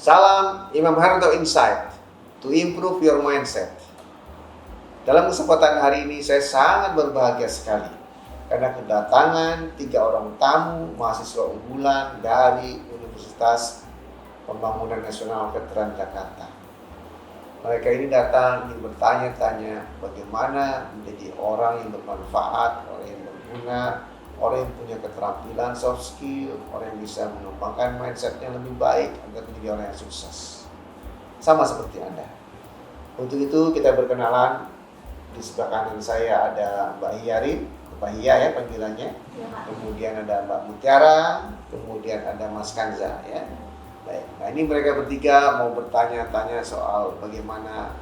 Salam Imam Harto Insight to improve your mindset. Dalam kesempatan hari ini saya sangat berbahagia sekali karena kedatangan 3 orang tamu mahasiswa unggulan dari Universitas Pembangunan Nasional Veteran Jakarta. Mereka ini datang ingin bertanya-tanya bagaimana menjadi orang yang bermanfaat, orang yang berguna, orang yang punya keterampilan soft skill, orang yang bisa mengembangkan mindsetnya lebih baik agar menjadi orang yang sukses. Sama seperti Anda. Untuk itu kita berkenalan. Di sebelah kanan saya ada Mbak Hiyarin, Mbak Hiya ya panggilannya. Ya, Pak. Kemudian ada Mbak Mutiara, kemudian ada Mas Kanza ya. Baik. Nah ini mereka bertiga mau bertanya-tanya soal bagaimana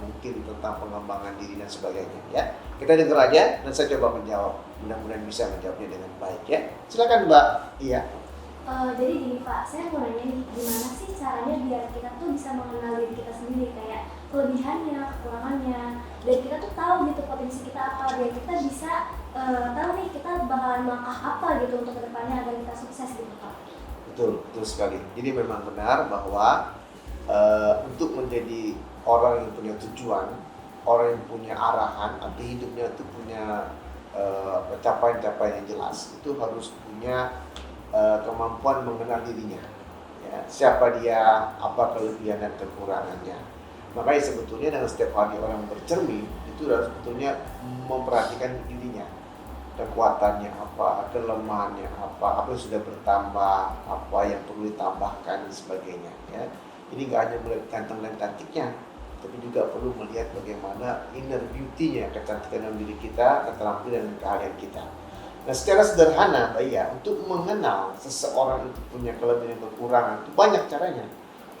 mungkin tentang pengembangan diri dan sebagainya ya. Kita dengar aja dan saya coba menjawab. Mudah-mudahan bisa menjawabnya dengan baik ya. Silakan Mbak. Iya. Jadi gini Pak, saya mau nanya nih, gimana sih caranya biar kita tuh bisa mengenal diri kita sendiri, kayak kelebihannya, kekurangannya, dan kita tuh tahu gitu potensi kita apa, biar kita bisa tahu nih kita bakalan melangkah apa gitu untuk kedepannya agar kita sukses gitu Pak. Betul sekali. Jadi memang benar bahwa untuk menjadi orang yang punya tujuan, orang yang punya arahan, arti hidupnya itu punya capaian-capaian yang jelas, itu harus punya kemampuan mengenal dirinya. Ya, siapa dia, apa kelebihan dan kekurangannya. Makanya sebetulnya dengan setiap hari orang bercermin itu harus sebetulnya memperhatikan dirinya. Kekuatannya apa, kelemahannya apa yang sudah bertambah, apa yang perlu ditambahkan dan sebagainya ya. Ini nggak hanya melihat ganteng dan cantiknya, tapi juga perlu melihat bagaimana inner beauty-nya, kecantikan dalam diri kita, keterampilan dan keahlian kita. Nah secara sederhana Mbak Iya, untuk mengenal seseorang itu punya kelebihan dan kekurangan itu banyak caranya.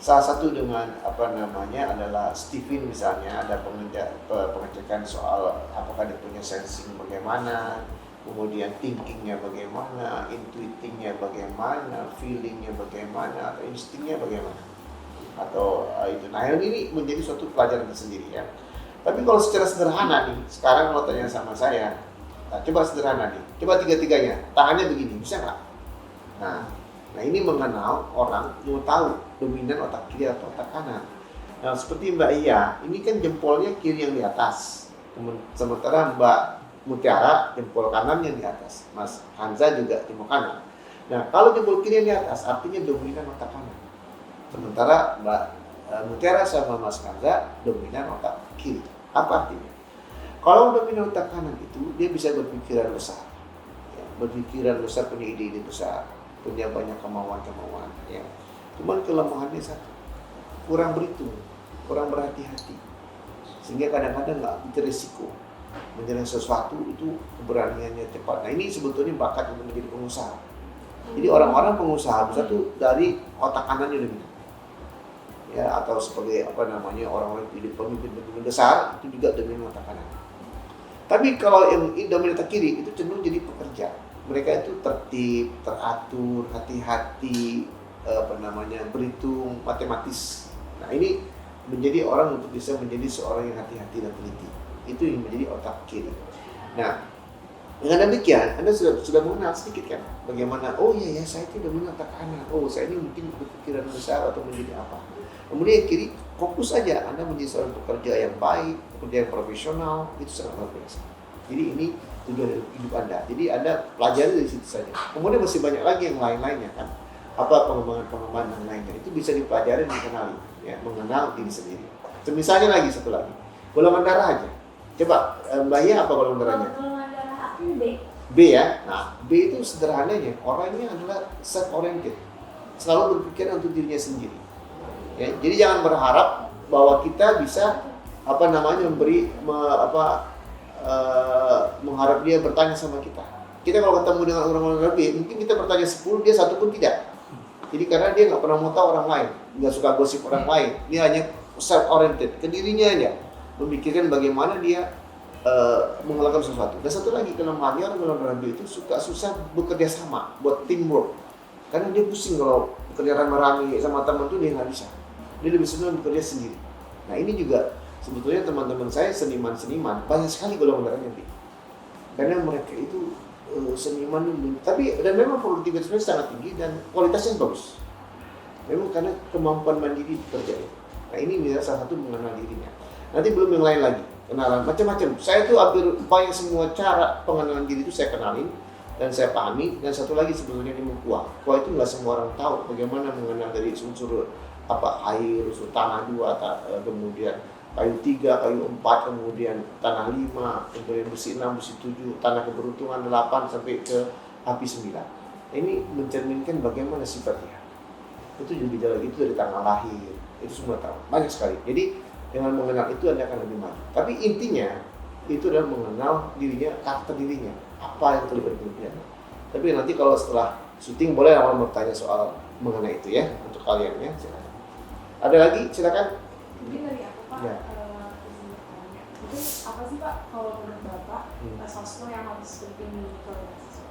Salah satu dengan adalah Stephen misalnya, ada pengecekan soal apakah dia punya sensing bagaimana, kemudian thinkingnya bagaimana, intuitingnya bagaimana, feelingnya bagaimana, atau instingnya bagaimana, atau itu. Nah ini menjadi suatu pelajaran tersendiri ya. Tapi kalau secara sederhana nih, sekarang kalau tanya sama saya, nah, coba sederhana nih, coba tiga-tiganya, tangannya begini, bisa nggak? Nah ini mengenal orang, mau tahu dominan otak kiri atau otak kanan. Nah seperti Mbak Iya, ini kan jempolnya kiri yang di atas, sementara Mbak Mutiara jempol kanan yang di atas, Mas Hanza juga jempol kanan. Nah kalau jempol kiri yang di atas, artinya dominan otak kanan. Sementara Mbak Mutiara sama Mas Hanza dominan otak kiri. Apa artinya? Kalau dominan otak kanan itu, dia bisa berpikiran besar, ya, punya ide-ide besar, punya banyak kemauan-kemauan. Ya. Cuman kelemahannya satu, kurang berhitung, kurang berhati-hati, sehingga kadang-kadang nggak ambil risiko menjalani sesuatu itu keberaniannya cepat. Nah ini sebetulnya bakat untuk menjadi pengusaha. Jadi orang-orang pengusaha bisa tuh dari otak kanannya dominan. Ya, atau sebagai orang-orang pemimpin besar itu juga dominan otak kanan. Tapi kalau yang dominan otak kiri itu cenderung jadi pekerja. Mereka itu tertib, teratur, hati-hati, berhitung, matematis. Nah ini menjadi orang untuk bisa menjadi seorang yang hati-hati dan teliti. Itu yang menjadi otak kiri. Nah dengan demikian Anda sudah mengenal sedikit kan bagaimana, oh iya ya saya itu dominan otak kanan, oh saya ini mungkin berpikiran besar atau menjadi apa. Kemudian yang kiri, fokus aja Anda menjadi seorang pekerja yang baik, pekerja yang profesional, itu sangat luar biasa. Jadi ini tujuan hidup Anda. Jadi Anda pelajari dari situ saja. Kemudian masih banyak lagi yang lain-lainnya kan. Apa pengembangan yang lainnya itu bisa dipelajari dan dikenali, ya, mengenal diri sendiri. Misalnya lagi satu lagi, golongan darah aja. Coba Mbak Hiya apa golongan darahnya? Golongan darah aku B. B ya. Nah, B itu sederhananya orangnya adalah self oriented. Selalu berpikir untuk dirinya sendiri. Ya, jadi jangan berharap bahwa kita bisa mengharap dia bertanya sama kita. Kita kalau ketemu dengan orang-orang lebih, mungkin kita bertanya 10, dia satu pun tidak. Jadi karena dia nggak pernah mau tahu orang lain, nggak suka gosip orang lain, dia hanya self-oriented, ke dirinya aja, memikirkan bagaimana dia melakukan sesuatu. Dan satu lagi kelemahannya orang lebih itu susah bekerja sama, buat teamwork. Karena dia pusing kalau bekerja rame-rame sama teman tuh dia nggak bisa. Dia lebih senang bekerja sendiri. Nah ini juga sebetulnya teman-teman saya seniman-seniman banyak sekali golongan darahnya B. Karena mereka itu seniman, tapi dan memang produktivitasnya sangat tinggi dan kualitasnya bagus. Memang karena kemampuan mandiri bekerja. Nah ini misalnya salah satu mengenal dirinya. Nanti belum yang lain lagi, kenalan macam-macam. Saya tuh hampir banyak semua cara pengenalan diri itu saya kenalin dan saya pahami. Dan satu lagi sebenarnya ini kuah. Kuah itu nggak semua orang tahu bagaimana mengenal dari unsur air, unsur tanah 2, kemudian kayu 3, kayu 4, kemudian tanah 5, kemudian besi 6, besi 7, tanah keberuntungan 8 sampai ke api 9. Ini mencerminkan bagaimana sifatnya. Itu juga gejala itu dari tanggal lahir, itu semua tahu, banyak sekali. Jadi dengan mengenal itu Anda akan lebih maju. Tapi intinya itu adalah mengenal dirinya, karakter dirinya, apa yang terlibat di dirinya. Tapi nanti kalau setelah syuting boleh orang bertanya soal mengenai itu ya untuk kalian ya. Silakan. Ada lagi, silakan. Mungkin dari aku Pak, Ya. izin bertanya. Itu apa sih Pak kalau menurut Bapak soft skill yang harus dipentingin ke mahasiswa?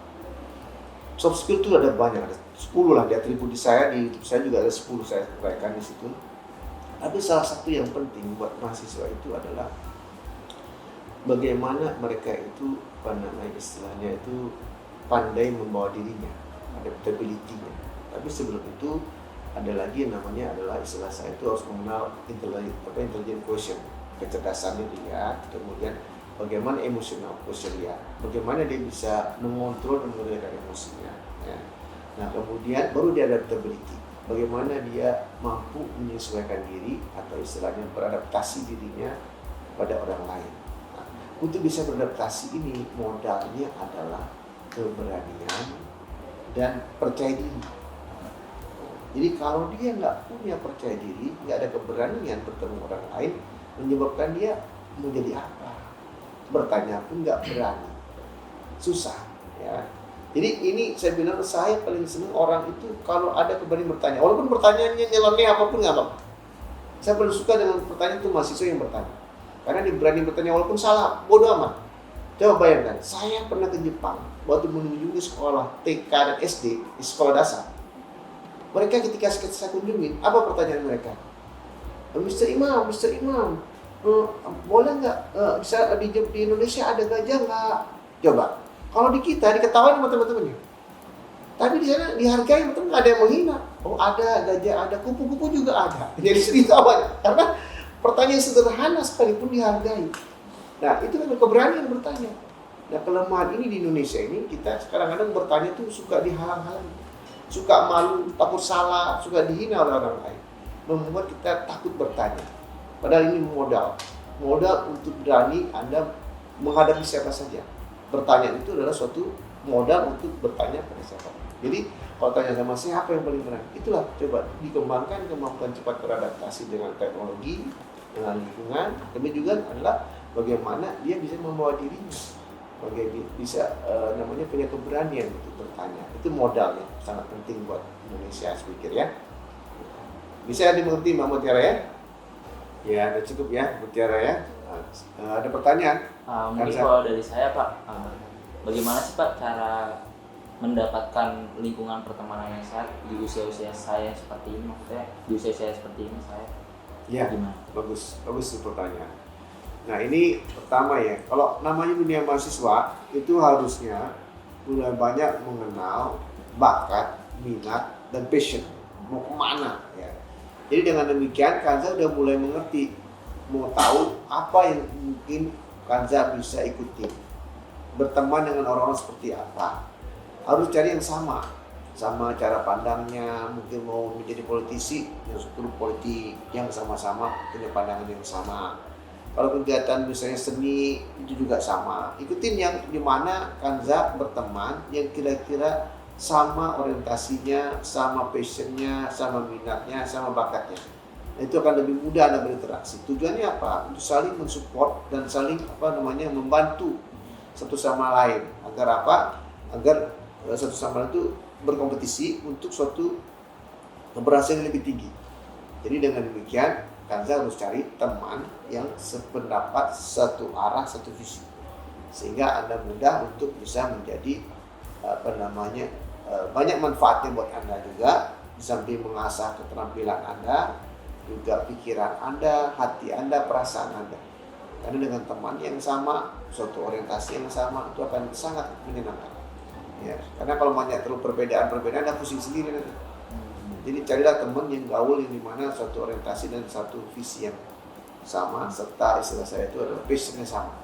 Soft skill itu ada banyak, ada 10 lah di atribut di saya, di YouTube saya juga ada 10 saya uraikan di situ. Tapi salah satu yang penting buat mahasiswa itu adalah bagaimana mereka itu, apa namanya istilahnya itu, pandai membawa dirinya, adaptability-nya. Tapi sebelum itu ada lagi yang namanya adalah istilah saya itu harus mengenal intelligent quotient, kecerdasannya dia, kemudian bagaimana emosional quotient dia, bagaimana dia bisa mengontrol dan mengendalikan emosinya. Ya. Nah kemudian baru dia adaptability, bagaimana dia mampu menyesuaikan diri atau istilahnya beradaptasi dirinya pada orang lain. Nah, untuk bisa beradaptasi ini modalnya adalah keberanian dan percaya diri. Jadi kalau dia nggak punya percaya diri, nggak ada keberanian bertemu orang lain, menyebabkan dia mau jadi apa? Bertanya pun nggak berani, susah ya. Jadi ini saya bilang saya paling senang orang itu kalau ada keberanian bertanya, walaupun pertanyaannya nyeleneh apapun nggak apa-apa. Saya paling suka dengan pertanyaan itu mahasiswa yang bertanya, karena dia berani bertanya walaupun salah, bodoh amat. Coba bayangkan, saya pernah ke Jepang waktu mengunjungi sekolah TK dan SD di sekolah dasar. Mereka ketika saya kunjungin, apa pertanyaan mereka? Mr. Imam, boleh nggak bisa di Indonesia ada gajah nggak? Coba, kalau di kita diketawain sama teman-temannya. Tapi di sana dihargai, teman nggak ada yang menghina. Oh ada gajah, ada kupu-kupu juga ada. Jadi cerita apa? Karena pertanyaan sederhana sekalipun dihargai. Nah itu kan keberanian bertanya. Nah kelemahan ini di Indonesia ini kita kadang-kadang bertanya tuh suka dihalang-halangi, suka malu, takut salah, suka dihina oleh orang lain, membuat kita takut bertanya. Padahal ini modal untuk berani Anda menghadapi siapa saja. Bertanya itu adalah suatu modal untuk bertanya pada siapa. Jadi kalau tanya sama siapa yang paling berani, itulah coba dikembangkan kemampuan cepat beradaptasi dengan teknologi, dengan lingkungan. Tapi juga adalah bagaimana dia bisa membawa dirinya, bagaimana bisa namanya punya keberanian untuk bertanya. Itu modal yang sangat penting buat Indonesia, saya pikir ya. Bisa dimengerti Mbak Mutiara ya? Ya, udah cukup ya Mutiara ya. Ada pertanyaan? Mungkin kalau dari saya Pak, bagaimana sih Pak cara mendapatkan lingkungan pertemanan yang sehat di usia-usia saya seperti ini, maksudnya di usia-usia seperti ini saya gimana? Bagus itu pertanyaan. Nah ini pertama ya, kalau namanya dunia mahasiswa itu harusnya mulai banyak mengenal bakat, minat, dan passion, mau kemana ya. Jadi dengan demikian Kanza udah mulai mengerti, mau tahu apa yang mungkin Kanza bisa ikuti, berteman dengan orang-orang seperti apa. Harus cari yang sama cara pandangnya, mungkin mau menjadi politisi, yang struktur politik yang sama-sama punya pandangan yang sama. Kalau kegiatan misalnya seni itu juga sama, ikutin yang dimana Kanza berteman yang kira-kira sama orientasinya, sama passionnya, sama minatnya, sama bakatnya. Nah, itu akan lebih mudah Anda berinteraksi. Tujuannya apa? Untuk saling mensupport dan saling membantu satu sama lain. Agar apa? Agar satu sama lain itu berkompetisi untuk suatu keberhasilan yang lebih tinggi. Jadi dengan demikian Kanza harus cari teman yang sependapat, satu arah, satu visi, sehingga Anda mudah untuk bisa menjadi banyak manfaatnya buat Anda juga, di samping mengasah keterampilan Anda, juga pikiran Anda, hati Anda, perasaan Anda. Karena dengan teman yang sama, suatu orientasi yang sama, itu akan sangat menyenangkan. Ya, karena kalau banyak terlalu perbedaan Anda pusing sendiri nanti. Jadi carilah teman yang gaul yang dimana satu orientasi dan satu visi yang sama, serta istilah saya itu adalah passionnya sama.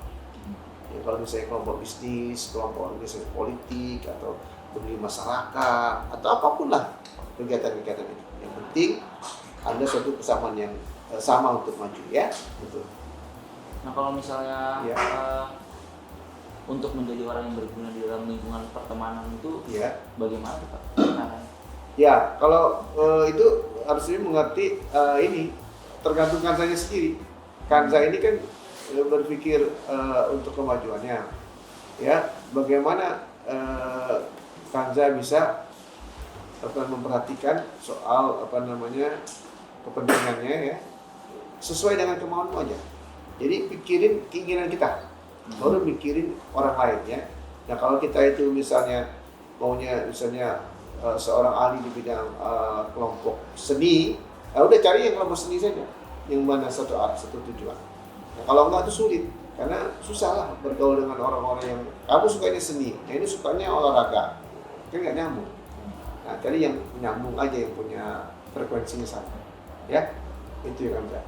Ya, kalau misalnya kelompok bisnis, kelompok organisasi politik, atau peduli masyarakat, atau apapun lah kegiatan-kegiatan itu. Yang penting ada suatu kesamaan yang sama untuk maju, ya. Betul. Nah kalau misalnya Ya. untuk menjadi orang yang berguna di dalam lingkungan pertemanan itu Ya. bagaimana tuh, Pak caranya? Ya, kalau itu harusnya mengerti ini tergantung kansanya sendiri. Kansa ini kan berpikir untuk kemajuannya, ya. Bagaimana kansa bisa memperhatikan soal kepentingannya, ya, sesuai dengan kemauanmu aja. Jadi pikirin keinginan kita, baru mikirin orang lain, ya. Nah kalau kita itu misalnya maunya seorang ahli di bidang kelompok seni, udah cari yang kelompok seni saja, yang mana satu arah, satu tujuan. Nah, kalau enggak itu sulit, karena susah lah bergaul dengan orang-orang yang kamu sukanya seni, yang ini sukanya olahraga, kan nggak nyambung. Nah, cari yang nyambung aja, yang punya frekuensinya sama, ya. Itu yang kan.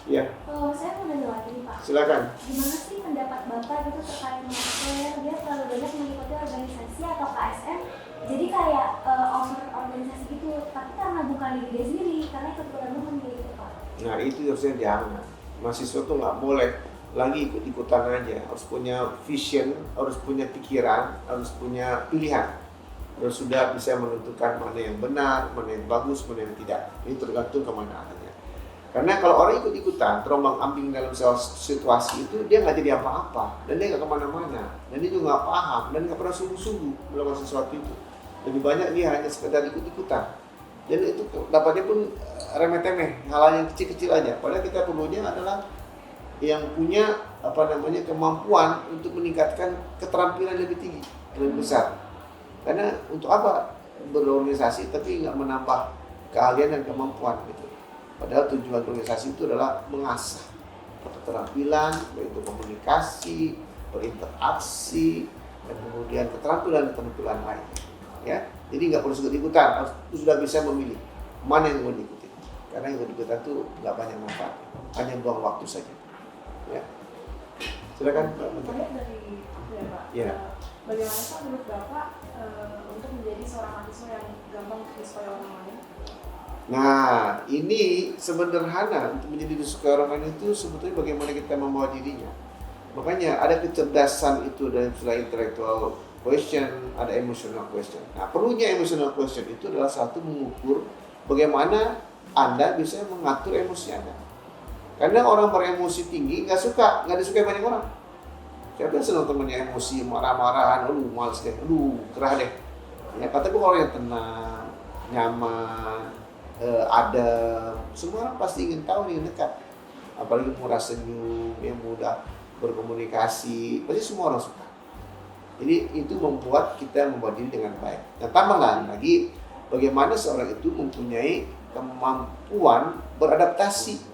Ya, Saya mau nanya lagi nih Pak. silakan. Gimana sih pendapat Bapak gitu terkait dengan dia terlalu banyak mengikuti organisasi atau KSM, jadi kayak over organisasi gitu, tapi karena bukan diri dia sendiri, karena ikut-ikutan teman gitu Pak. Nah itu harusnya jangan. Mahasiswa tuh nggak boleh lagi ikut-ikutan aja. Harus punya vision, harus punya pikiran, harus punya pilihan. Harus sudah bisa menentukan mana yang benar, mana yang bagus, mana yang tidak. Ini tergantung kemana arahnya. Karena kalau orang ikut-ikutan, terombang-ambing dalam situasi itu, dia nggak jadi apa-apa, dan dia nggak kemana-mana, dan dia juga nggak paham, dan nggak pernah sungguh-sungguh melakukan sesuatu itu. Lebih banyak dia hanya sekedar ikut-ikutan. Dan itu dapatnya pun remeh-temeh, hal-hal yang kecil-kecil aja. Padahal kita perlunya adalah yang punya kemampuan untuk meningkatkan keterampilan lebih tinggi, lebih besar. Karena untuk apa berorganisasi tapi nggak menambah keahlian dan kemampuan gitu. Padahal tujuan organisasi itu adalah mengasah keterampilan, yaitu komunikasi, berinteraksi, dan kemudian keterampilan lain. Ya, jadi nggak perlu ikut-ikutan, harus sudah bisa memilih mana yang mau diikuti. Karena yang ikut-ikutan itu nggak banyak manfaat, hanya buang waktu saja. Ya, silakan Mbak Menteri. Saya dari aku ya Pak. Ya. Bagaimana Pak menurut Bapak untuk menjadi seorang mahasiswa yang gampang disukai orang lain? Nah, ini sederhana untuk menjadi disukai orang lain itu sebetulnya bagaimana kita membawa dirinya. Makanya ada kecerdasan itu dan istilah intellectual question, ada emotional question. Nah, perlunya emotional question itu adalah satu mengukur bagaimana Anda bisa mengatur emosi Anda. Karena orang beremosi tinggi nggak disukai banyak orang. Siapa yang senang temannya emosi, marah-marahan, males deh, gerah deh. Ya, tapi kalau yang tenang, nyaman, adem, semua orang pasti ingin tahu, ingin dekat. Apalagi murah senyum, yang mudah berkomunikasi, pasti semua orang suka. Jadi itu membuat kita membawa diri dengan baik. Dan tambahkan lagi, bagaimana seorang itu mempunyai kemampuan beradaptasi,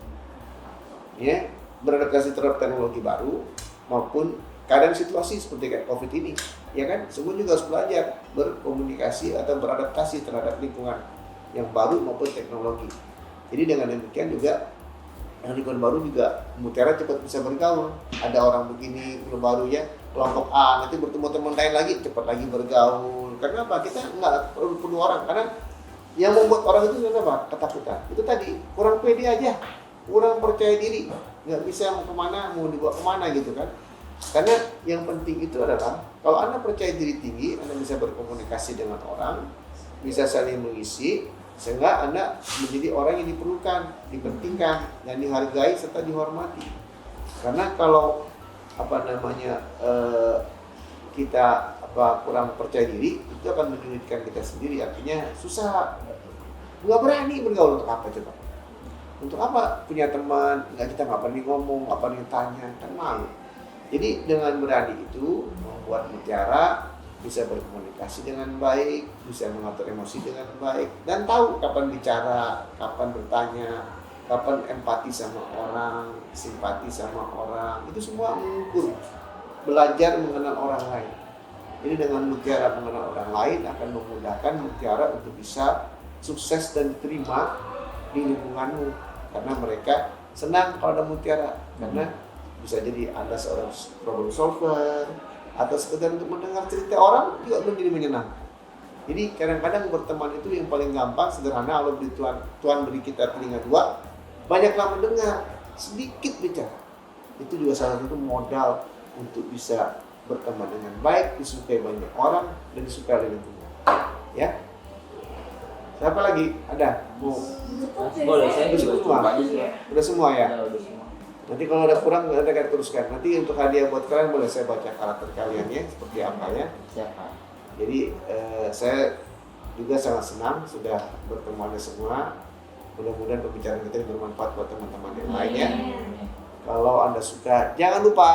ya, beradaptasi terhadap teknologi baru maupun keadaan situasi seperti kayak COVID ini, ya kan? Semua juga harus belajar berkomunikasi atau beradaptasi terhadap lingkungan yang baru maupun teknologi. Jadi dengan demikian juga yang lingkungan baru juga mutiara cepat bisa bergaul. Ada orang begini baru ya, kelompok A nanti bertemu teman lain lagi cepat lagi bergaul. Karena apa? Kita nggak perlu orang, karena yang membuat orang itu apa? Ketakutan. Itu tadi kurang pede aja, kurang percaya diri, nggak bisa mau kemana, mau dibawa kemana gitu kan. Karena yang penting itu adalah kalau Anda percaya diri tinggi, Anda bisa berkomunikasi dengan orang, bisa saling mengisi, sehingga Anda menjadi orang yang diperlukan, dipentingkan, dan dihargai serta dihormati. Karena kalau kita kurang percaya diri, itu akan menyulitkan kita sendiri. Artinya susah, nggak berani bergaul. Untuk apa coba? Untuk apa punya teman? Kita nggak berani ngomong, nggak berani tanya, kan malu. Jadi dengan berani itu membuat mutiara bisa berkomunikasi dengan baik, bisa mengatur emosi dengan baik, dan tahu kapan bicara, kapan bertanya, kapan empati sama orang, simpati sama orang. Itu semua mengukur, belajar mengenal orang lain. Jadi dengan mutiara mengenal orang lain akan memudahkan mutiara untuk bisa sukses dan diterima di lingkunganmu, karena mereka senang kalau ada mutiara, karena bisa jadi Anda seorang problem solver atau sekedar untuk mendengar cerita orang juga menjadi menyenangkan. Jadi kadang-kadang berteman itu yang paling gampang, sederhana. Allah beri Tuhan beri kita telinga dua, banyaklah mendengar, sedikit bicara. Itu juga salah satu modal untuk bisa berteman dengan baik, disukai banyak orang dan disukai oleh lingkungan. Ya. Siapa lagi? Ada? Mau? Boleh, saya Udah juga semua? coba aja sih ya. Udah semua ya? Udah semua. Nanti kalau ada kurang, Anda akan teruskan. Nanti untuk hadiah buat kalian, boleh saya baca karakter kalian ya, seperti apa ya. Siapa? Jadi saya juga sangat senang sudah bertemu Anda semua. Mudah-mudahan pembicaraan kita bermanfaat buat teman-teman yang lainnya. Kalau Anda suka, jangan lupa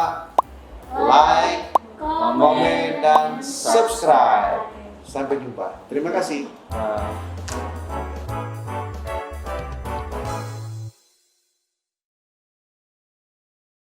like, komen, dan subscribe. Sampai jumpa. Terima kasih.